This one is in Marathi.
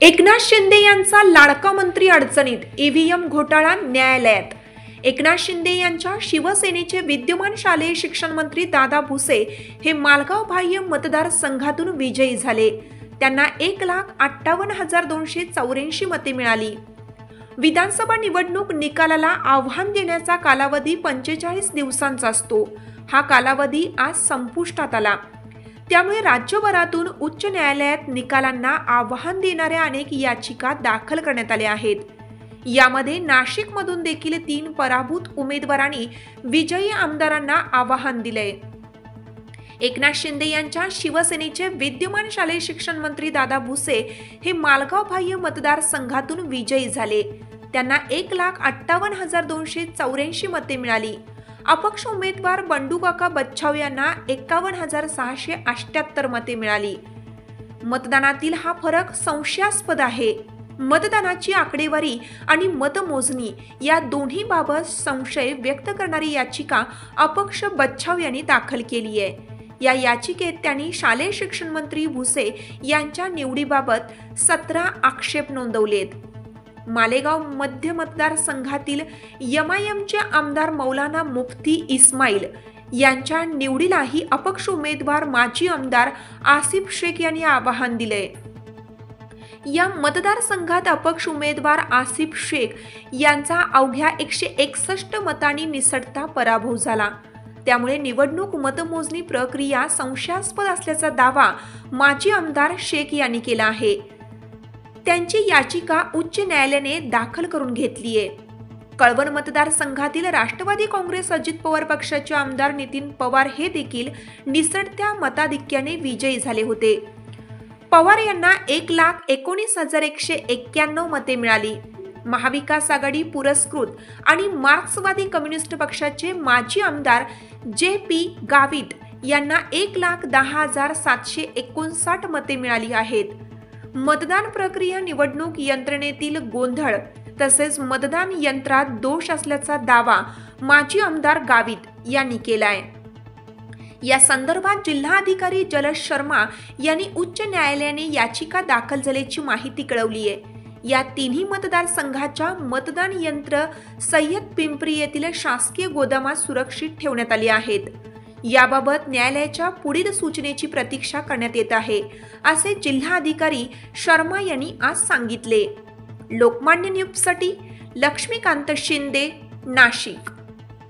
एकनाथ शिंदे यांचा लाडका मंत्री अडचणीत, ईव्हीएम घोटाळा न्यायालयात। एकनाथ शिंदे यांच्या शिवसेनेचे विद्यमान शालेय शिक्षण मंत्री दादा भुसे हे मालगाव बाह्य मतदारसंघातून विजयी झाले। त्यांना 1,58,284 मते मिळाली। विधानसभा निवडणूक निकालाला आव्हान देण्याचा कालावधी 45 दिवसांचा असतो। हा कालावधी आज संपुष्टात आला। त्यामुळे राज्यभरातून उच्च न्यायालयात निकालांना आव्हान देणाऱ्या अनेक याचिका दाखल करण्यात आल्या आहेत। यामध्ये नाशिकमधून देखील 3 पराभूत उमेदवारांनी विजयी आमदारांना आव्हान दिले। एकनाथ शिंदे यांच्या शिवसेनेचे विद्यमान शालेय शिक्षण मंत्री दादा भुसे हे मालगाव बाह्य मतदारसंघातून विजयी झाले। त्यांना 1,58,284 मते मिळाली। अपक्ष उमेदवार बंडूकाका बच्छाव यांना 51,678 मते मिळाली। मतदानातील हा फरक संशयास्पद आहे। मतदानाची आकडेवारी आणि मतमोजणी या दोन्ही बाबत संशय व्यक्त करणारी याचिका अपक्ष बच्छाव यांनी दाखल केली आहे। या याचिकेत त्यांनी शालेय शिक्षण मंत्री भुसे यांच्या निवडीबाबत 17 आक्षेप नोंदवलेत। मालेगाव मध्य मतदारसंघातील एमआयएमचे आमदार मौलाना मुफ्ती इस्माईल यांच्या निवडीलाही अपक्ष उमेदवार माजी आमदार आसिफ शेख यांनी आव्हान दिले। या मतदारसंघात अपक्ष उमेदवार आसिफ शेख यांचा अवघ्या 161 मतांनी निसटता पराभव झाला। त्यामुळे निवडणूक मतमोजणी प्रक्रिया संशयास्पद असल्याचा दावा माजी आमदार शेख यांनी केला आहे। त्यांची याचिका उच्च न्यायालयाने दाखल करून घेतली आहे। कळवण मतदारसंघातील राष्ट्रवादी काँग्रेस अजित पवार पक्षाचे आमदार नितीन पवार हे देखील निसटत्या मताधिक्याने विजयी झाले होते। पवार यांना 1,19,191 मते मिळाली। महाविकास आघाडी पुरस्कृत आणि मार्क्सवादी कम्युनिस्ट पक्षाचे माजी आमदार JP गावित यांना 1,10,759 मते मिळाली आहेत। मतदान प्रक्रिया निवडणूक यंत्रणेतील गोंधळ तसेच मतदान यंत्रात दोष असल्याचा दावा माजी आमदार गावित यांनी केलाय। या संदर्भात जिल्हाधिकारी जलज शर्मा यांनी उच्च न्यायालयाने याचिका दाखल झाल्याची माहिती कळवली आहे। या तिन्ही मतदारसंघाच्या मतदान यंत्र सय्यद पिंपरी येथील शासकीय गोदामात सुरक्षित ठेवण्यात आली आहेत। याबाबत न्यायालयाच्या पुढील सूचनेची प्रतीक्षा करण्यात येत आहे, असे जिल्हाधिकारी शर्मा यांनी आज सांगितले। लोकमान्य न्यूजसाठी लक्ष्मीकांत शिंदे, नाशिक।